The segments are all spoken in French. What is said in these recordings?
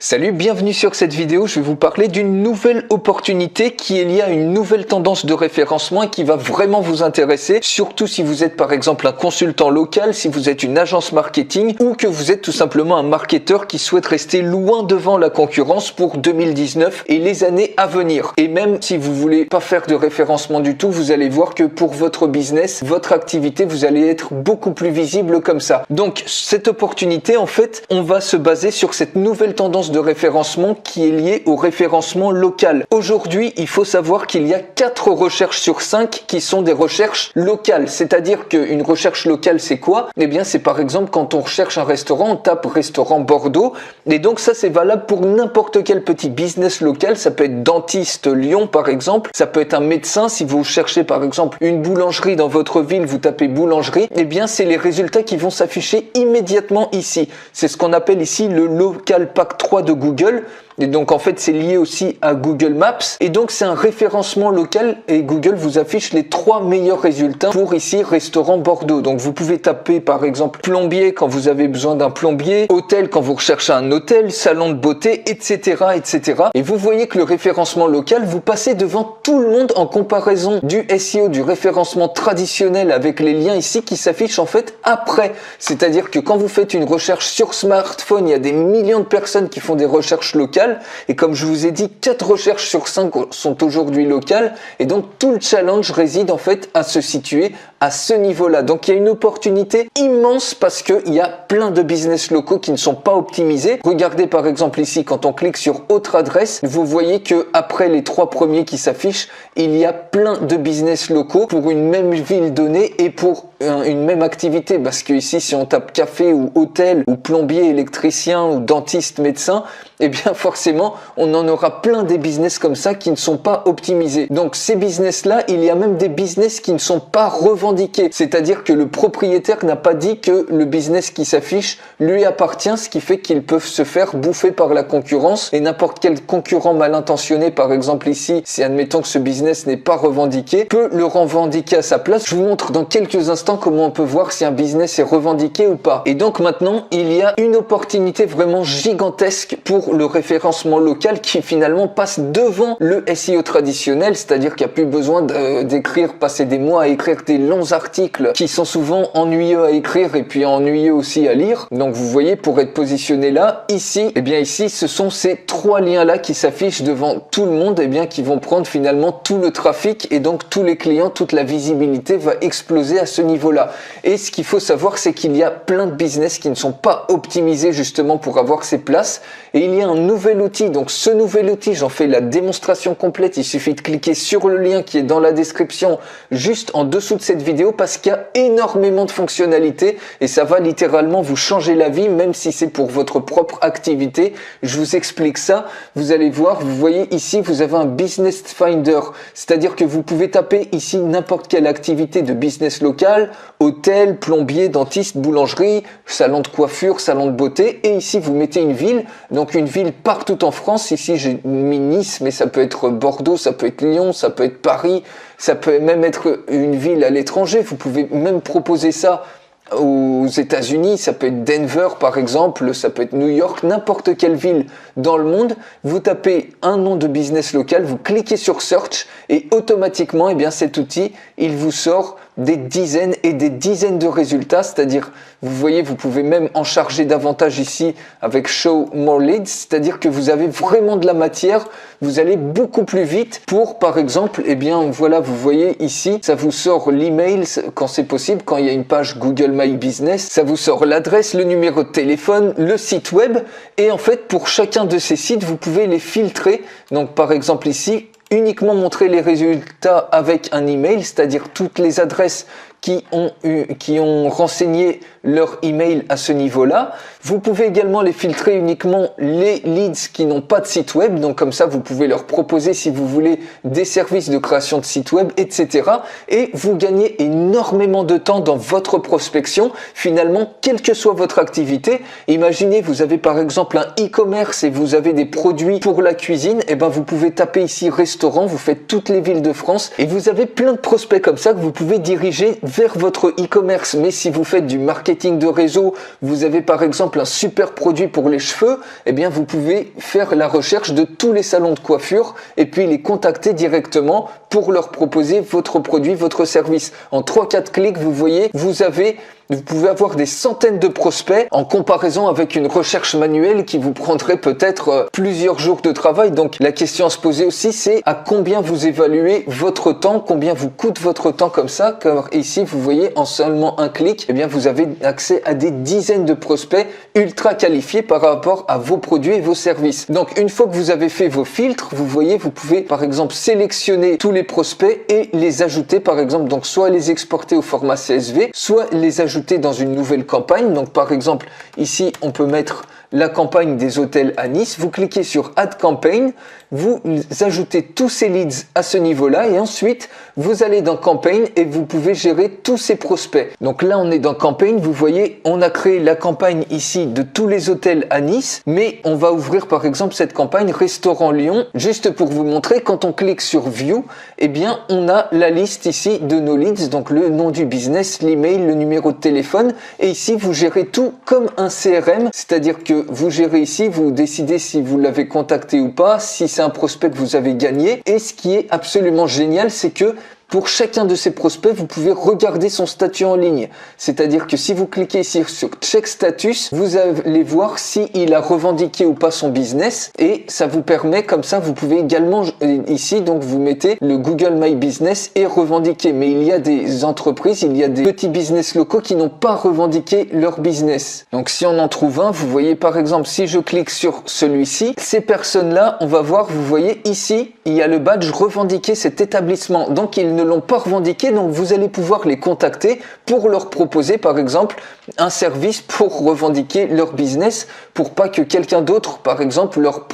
Salut, bienvenue sur cette vidéo. Je vais vous parler d'une nouvelle opportunité qui est liée à une nouvelle tendance de référencement et qui va vraiment vous intéresser, surtout si vous êtes par exemple un consultant local, si vous êtes une agence marketing ou que vous êtes tout simplement un marketeur qui souhaite rester loin devant la concurrence pour 2019 et les années à venir. Et même si vous voulez pas faire de référencement du tout, vous allez voir que pour votre business, votre activité, vous allez être beaucoup plus visible comme ça. Donc cette opportunité, en fait, on va se baser sur cette nouvelle tendance de référencement qui est liée au référencement local. Aujourd'hui, il faut savoir qu'il y a 4 recherches sur 5 qui sont des recherches locales. C'est-à-dire qu'une recherche locale, c'est quoi? Eh bien, c'est par exemple quand on recherche un restaurant, on tape restaurant Bordeaux. Et donc ça, c'est valable pour n'importe quel petit business local. Ça peut être dentiste Lyon, par exemple. Ça peut être un médecin. Si vous cherchez par exemple une boulangerie dans votre ville, vous tapez boulangerie. Eh bien, c'est les résultats qui vont s'afficher immédiatement ici. C'est ce qu'on appelle ici le Local Pack 3 de Google. Et donc en fait c'est lié aussi à Google Maps et donc c'est un référencement local et Google vous affiche les 3 meilleurs résultats pour ici restaurant Bordeaux. Donc vous pouvez taper par exemple plombier quand vous avez besoin d'un plombier, hôtel quand vous recherchez un hôtel, salon de beauté, etc. etc. Et vous voyez que le référencement local, vous passez devant tout le monde en comparaison du SEO, du référencement traditionnel avec les liens ici qui s'affichent en fait après. C'est-à-dire que quand vous faites une recherche sur smartphone, il y a des millions de personnes qui font des recherches locales. Et comme je vous ai dit, 4 recherches sur 5 sont aujourd'hui locales. Et donc, tout le challenge réside en fait à se situer à ce niveau-là. Donc, il y a une opportunité immense parce qu'il y a plein de business locaux qui ne sont pas optimisés. Regardez par exemple ici, quand on clique sur autre adresse, vous voyez que après les 3 premiers qui s'affichent, il y a plein de business locaux pour une même ville donnée et pour une même activité. Parce que ici, si on tape café ou hôtel ou plombier, électricien ou dentiste, médecin, eh bien forcément, on en aura plein des business comme ça qui ne sont pas optimisés. Donc ces business-là, il y a même des business qui ne sont pas revendiqués. C'est-à-dire que le propriétaire n'a pas dit que le business qui s'affiche lui appartient, ce qui fait qu'ils peuvent se faire bouffer par la concurrence et n'importe quel concurrent mal intentionné, par exemple ici, si admettons que ce business n'est pas revendiqué, peut le revendiquer à sa place. Je vous montre dans quelques instants comment on peut voir si un business est revendiqué ou pas. Et donc maintenant, il y a une opportunité vraiment gigantesque pour le référencement local qui finalement passe devant le SEO traditionnel, c'est-à-dire qu'il n'y a plus besoin d'écrire, passer des mois à écrire des longs articles qui sont souvent ennuyeux à écrire et puis ennuyeux aussi à lire. Donc vous voyez, pour être positionné là, ici, eh bien ici, ce sont ces 3 liens-là qui s'affichent devant tout le monde, eh bien qui vont prendre finalement tout le trafic et donc tous les clients, toute la visibilité va exploser à ce niveau-là. Et ce qu'il faut savoir, c'est qu'il y a plein de business qui ne sont pas optimisés justement pour avoir ces places. Et il y a un nouvel outil, donc ce nouvel outil, j'en fais la démonstration complète, il suffit de cliquer sur le lien qui est dans la description juste en dessous de cette vidéo parce qu'il y a énormément de fonctionnalités et ça va littéralement vous changer la vie même si c'est pour votre propre activité. Je vous explique ça, vous allez voir, vous voyez ici vous avez un Business Finder, c'est-à-dire que vous pouvez taper ici n'importe quelle activité de business local, hôtel, plombier, dentiste, boulangerie, salon de coiffure, salon de beauté et ici vous mettez une ville. Donc une ville partout en France, ici j'ai mis Nice, mais ça peut être Bordeaux, ça peut être Lyon, ça peut être Paris, ça peut même être une ville à l'étranger, vous pouvez même proposer ça aux États-Unis, ça peut être Denver par exemple, ça peut être New York, n'importe quelle ville dans le monde, vous tapez un nom de business local, vous cliquez sur Search et automatiquement, eh bien cet outil, il vous sort des dizaines et des dizaines de résultats, c'est-à-dire, vous voyez, vous pouvez même en charger davantage ici avec Show More Leads, c'est-à-dire que vous avez vraiment de la matière, vous allez beaucoup plus vite pour, par exemple, eh bien, voilà, vous voyez ici, ça vous sort l'email quand c'est possible, quand il y a une page Google My Business, ça vous sort l'adresse, le numéro de téléphone, le site web, et en fait, pour chacun de ces sites, vous pouvez les filtrer, donc par exemple ici, uniquement montrer les résultats avec un email, c'est-à-dire toutes les adresses qui ont renseigné leur email à ce niveau-là. Vous pouvez également les filtrer uniquement les leads qui n'ont pas de site web. Donc comme ça, vous pouvez leur proposer si vous voulez des services de création de site web, etc. Et vous gagnez énormément de temps dans votre prospection. Finalement, quelle que soit votre activité, imaginez vous avez par exemple un e-commerce et vous avez des produits pour la cuisine. Et ben vous pouvez taper ici restaurant, vous faites toutes les villes de France et vous avez plein de prospects comme ça que vous pouvez diriger vers votre e-commerce, mais si vous faites du marketing de réseau, vous avez par exemple un super produit pour les cheveux, eh bien vous pouvez faire la recherche de tous les salons de coiffure et puis les contacter directement pour leur proposer votre produit, votre service. En 3-4 clics, vous voyez, vous pouvez avoir des centaines de prospects en comparaison avec une recherche manuelle qui vous prendrait peut-être plusieurs jours de travail. Donc la question à se poser aussi, c'est à combien vous évaluez votre temps, combien vous coûte votre temps comme ça, car ici vous voyez en seulement un clic, eh bien vous avez accès à des dizaines de prospects ultra qualifiés par rapport à vos produits et vos services. Donc une fois que vous avez fait vos filtres, vous voyez, vous pouvez par exemple sélectionner tous les prospects et les ajouter par exemple, donc soit les exporter au format CSV, soit les ajouter dans une nouvelle campagne. Donc par exemple ici on peut mettre la campagne des hôtels à Nice, vous cliquez sur Add Campaign, vous ajoutez tous ces leads à ce niveau-là et ensuite vous allez dans Campaign et vous pouvez gérer tous ces prospects. Donc là on est dans Campaign, vous voyez on a créé la campagne ici de tous les hôtels à Nice, mais on va ouvrir par exemple cette campagne Restaurant Lyon, juste pour vous montrer. Quand on clique sur View, eh bien on a la liste ici de nos leads, donc le nom du business, l'email, le numéro de téléphone, et ici vous gérez tout comme un CRM, c'est-à-dire que vous gérez ici, vous décidez si vous l'avez contacté ou pas, si c'est un prospect que vous avez gagné. Et ce qui est absolument génial, c'est que pour chacun de ces prospects, vous pouvez regarder son statut en ligne. C'est-à-dire que si vous cliquez ici sur Check Status, vous allez voir s'il a revendiqué ou pas son business. Et ça vous permet, comme ça, vous pouvez également ici, donc vous mettez le Google My Business et revendiquer. Mais il y a des entreprises, il y a des petits business locaux qui n'ont pas revendiqué leur business. Donc si on en trouve un, vous voyez par exemple, si je clique sur celui-ci, ces personnes-là, on va voir, vous voyez ici, il y a le badge revendiquer cet établissement. Donc ils ne l'ont pas revendiqué, donc vous allez pouvoir les contacter pour leur proposer par exemple un service pour revendiquer leur business, pour pas que quelqu'un d'autre par exemple leur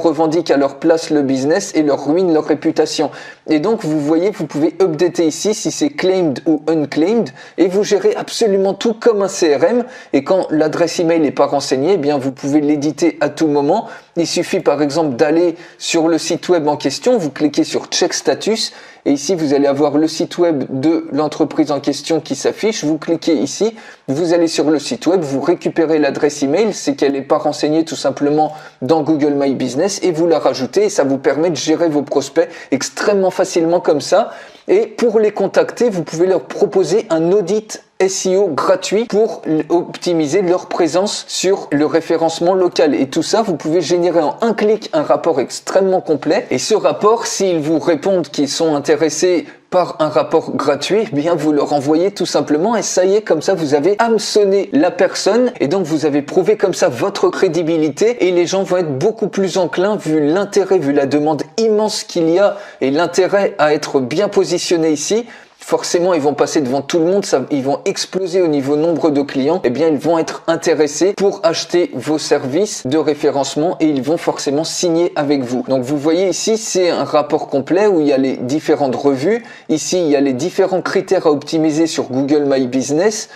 revendique à leur place le business et leur ruine leur réputation. Et donc vous voyez, vous pouvez updater ici si c'est claimed ou unclaimed et vous gérez absolument tout comme un CRM. Et quand l'adresse email n'est pas renseignée, eh bien vous pouvez l'éditer à tout moment. Il suffit par exemple d'aller sur le site web en question, vous cliquez sur Check Status et ici vous allez avoir le site web de l'entreprise en question qui s'affiche. Vous cliquez ici, vous allez sur le site web, vous récupérez l'adresse email, c'est qu'elle n'est pas renseignée tout simplement dans Google My Business et vous la rajoutez et ça vous permet de gérer vos prospects extrêmement facilement comme ça. Et pour les contacter, vous pouvez leur proposer un audit SEO gratuit pour optimiser leur présence sur le référencement local. Et tout ça, vous pouvez générer en un clic un rapport extrêmement complet. Et ce rapport, s'ils vous répondent qu'ils sont intéressés par un rapport gratuit, eh bien vous leur envoyez tout simplement et ça y est, comme ça vous avez hameçonné la personne et donc vous avez prouvé comme ça votre crédibilité et les gens vont être beaucoup plus enclins vu l'intérêt, vu la demande immense qu'il y a et l'intérêt à être bien positionné ici. Forcément, ils vont passer devant tout le monde, ils vont exploser au niveau nombre de clients, eh bien ils vont être intéressés pour acheter vos services de référencement et ils vont forcément signer avec vous. Donc vous voyez ici, c'est un rapport complet où il y a les différentes revues. Ici, il y a les différents critères à optimiser sur Google My Business.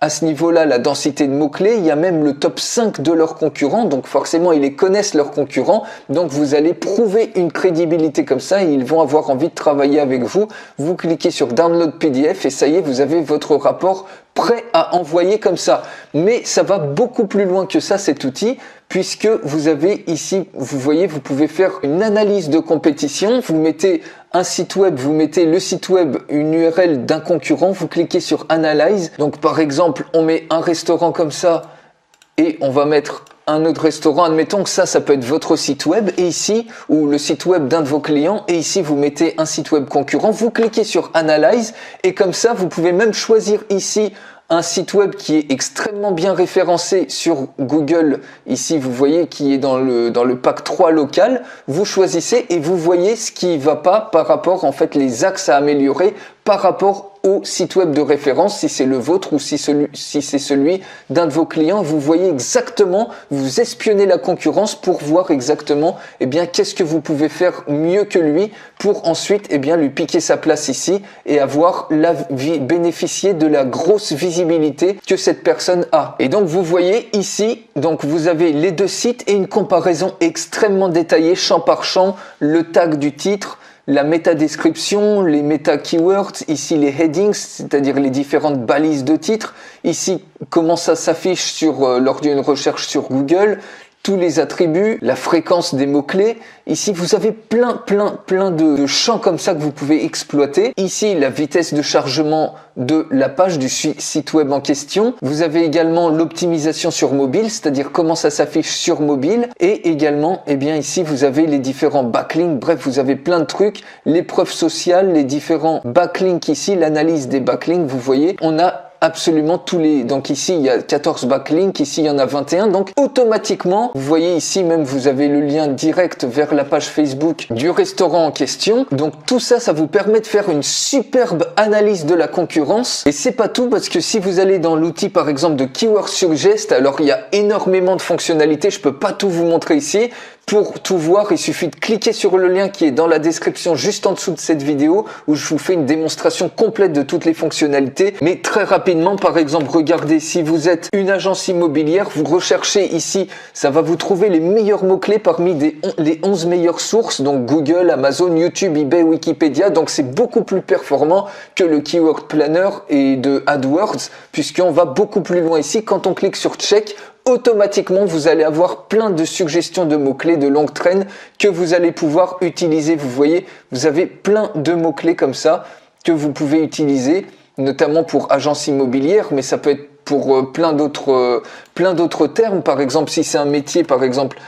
À ce niveau-là, la densité de mots-clés, il y a même le top 5 de leurs concurrents, donc forcément ils les connaissent leurs concurrents, donc vous allez prouver une crédibilité comme ça et ils vont avoir envie de travailler avec vous. Vous cliquez sur Download PDF et ça y est, vous avez votre rapport prêt à envoyer comme ça. Mais ça va beaucoup plus loin que ça cet outil, puisque vous avez ici, vous voyez, vous pouvez faire une analyse de compétition, vous mettez un site web, vous mettez le site web, une URL d'un concurrent, vous cliquez sur Analyse. Donc par exemple, on met un restaurant comme ça et on va mettre un autre restaurant, admettons que ça peut être votre site web et ici, ou le site web d'un de vos clients et ici vous mettez un site web concurrent, vous cliquez sur Analyze et comme ça vous pouvez même choisir ici un site web qui est extrêmement bien référencé sur Google, ici vous voyez qui est dans le pack 3 local, vous choisissez et vous voyez ce qui va pas par rapport en fait les axes à améliorer par rapport au site web de référence, si c'est le vôtre ou si c'est celui d'un de vos clients. Vous voyez exactement, vous espionnez la concurrence pour voir exactement eh bien qu'est-ce que vous pouvez faire mieux que lui pour ensuite eh bien lui piquer sa place ici et avoir bénéficier de la grosse visibilité que cette personne a. Et donc vous voyez ici, donc vous avez les deux sites et une comparaison extrêmement détaillée champ par champ, le tag du titre, la métadescription, les méta-keywords, ici les headings, c'est-à-dire les différentes balises de titres, ici comment ça s'affiche lors d'une recherche sur Google, tous les attributs, la fréquence des mots-clés. Ici, vous avez plein de champs comme ça que vous pouvez exploiter. Ici, la vitesse de chargement de la page du site web en question. Vous avez également l'optimisation sur mobile, c'est-à-dire comment ça s'affiche sur mobile. Et également, eh bien ici, vous avez les différents backlinks. Bref, vous avez plein de trucs. Les preuves sociales, les différents backlinks ici, l'analyse des backlinks. Vous voyez, on a absolument tous les... Donc ici, il y a 14 backlinks, ici, il y en a 21. Donc automatiquement, vous voyez ici même, vous avez le lien direct vers la page Facebook du restaurant en question. Donc tout ça, ça vous permet de faire une superbe analyse de la concurrence. Et c'est pas tout, parce que si vous allez dans l'outil, par exemple, de Keyword Suggest, alors il y a énormément de fonctionnalités. Je peux pas tout vous montrer ici. Pour tout voir, il suffit de cliquer sur le lien qui est dans la description juste en dessous de cette vidéo où je vous fais une démonstration complète de toutes les fonctionnalités. Mais très rapidement, par exemple, regardez, si vous êtes une agence immobilière, vous recherchez ici, ça va vous trouver les meilleurs mots-clés parmi les 11 meilleures sources, donc Google, Amazon, YouTube, eBay, Wikipédia. Donc c'est beaucoup plus performant que le Keyword Planner et de AdWords, puisqu'on va beaucoup plus loin ici. Quand on clique sur Check, automatiquement, vous allez avoir plein de suggestions de mots-clés de longue traîne que vous allez pouvoir utiliser. Vous voyez, vous avez plein de mots-clés comme ça que vous pouvez utiliser, notamment pour agence immobilière, mais ça peut être pour plein d'autres termes. Par exemple, si c'est un métier, par exemple,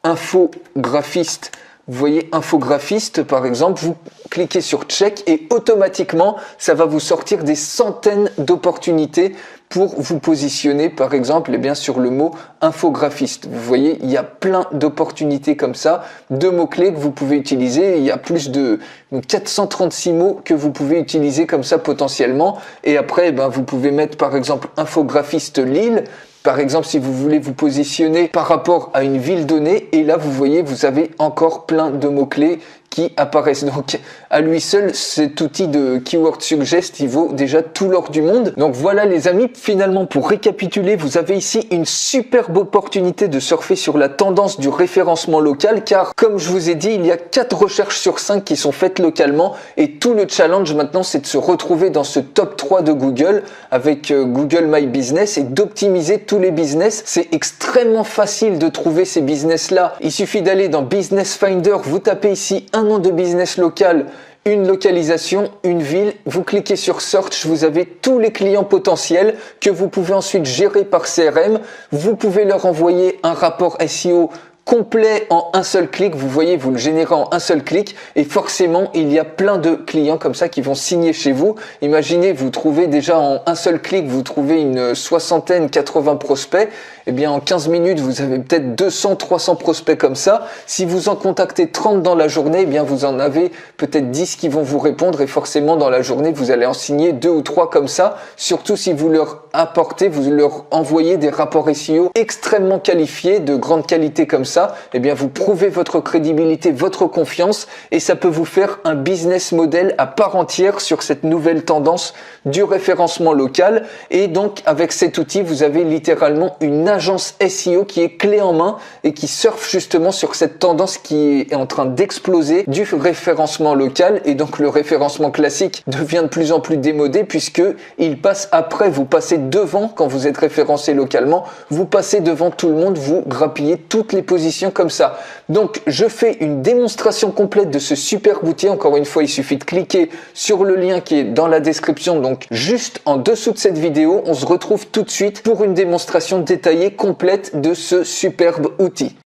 infographiste, vous voyez infographiste par exemple, vous cliquez sur check et automatiquement ça va vous sortir des centaines d'opportunités pour vous positionner par exemple eh bien, sur le mot infographiste. Vous voyez, il y a plein d'opportunités comme ça, de mots-clés que vous pouvez utiliser. Il y a plus de 436 mots que vous pouvez utiliser comme ça potentiellement. Et après, eh ben, vous pouvez mettre par exemple infographiste Lille. Par exemple, si vous voulez vous positionner par rapport à une ville donnée, et là, vous voyez, vous avez encore plein de mots-clés qui apparaissent. Donc, à lui seul, cet outil de Keyword Suggest, il vaut déjà tout l'or du monde. Donc voilà les amis, finalement, pour récapituler, vous avez ici une superbe opportunité de surfer sur la tendance du référencement local, car comme je vous ai dit, il y a 4 recherches sur 5 qui sont faites localement, et tout le challenge maintenant, c'est de se retrouver dans ce top 3 de Google, avec Google My Business, et d'optimiser tous les business. C'est extrêmement facile de trouver ces business-là. Il suffit d'aller dans Business Finder, vous tapez ici un nom de business local, une localisation, une ville, vous cliquez sur Search, vous avez tous les clients potentiels que vous pouvez ensuite gérer par CRM. Vous pouvez leur envoyer un rapport SEO complet en un seul clic. Vous voyez, vous le générez en un seul clic et forcément, il y a plein de clients comme ça qui vont signer chez vous. Imaginez, vous trouvez déjà en un seul clic, vous trouvez une 80 prospects. Eh bien, en 15 minutes, vous avez peut-être 300 prospects comme ça. Si vous en contactez 30 dans la journée, eh bien, vous en avez peut-être 10 qui vont vous répondre et forcément, dans la journée, vous allez en signer 2 ou 3 comme ça. Surtout si vous leur apportez, vous leur envoyez des rapports SEO extrêmement qualifiés, de grande qualité comme ça. Eh bien, vous prouvez votre crédibilité, votre confiance et ça peut vous faire un business model à part entière sur cette nouvelle tendance du référencement local. Et donc, avec cet outil, vous avez littéralement une agence SEO qui est clé en main et qui surfe justement sur cette tendance qui est en train d'exploser du référencement local. Et donc, le référencement classique devient de plus en plus démodé puisque il passe après, vous passez devant quand vous êtes référencé localement, vous passez devant tout le monde, vous grappillez toutes les positions comme ça. Donc, je fais une démonstration complète de ce super outil. Encore une fois, il suffit de cliquer sur le lien qui est dans la description, donc juste en dessous de cette vidéo. On se retrouve tout de suite pour une démonstration détaillée complète de ce superbe outil.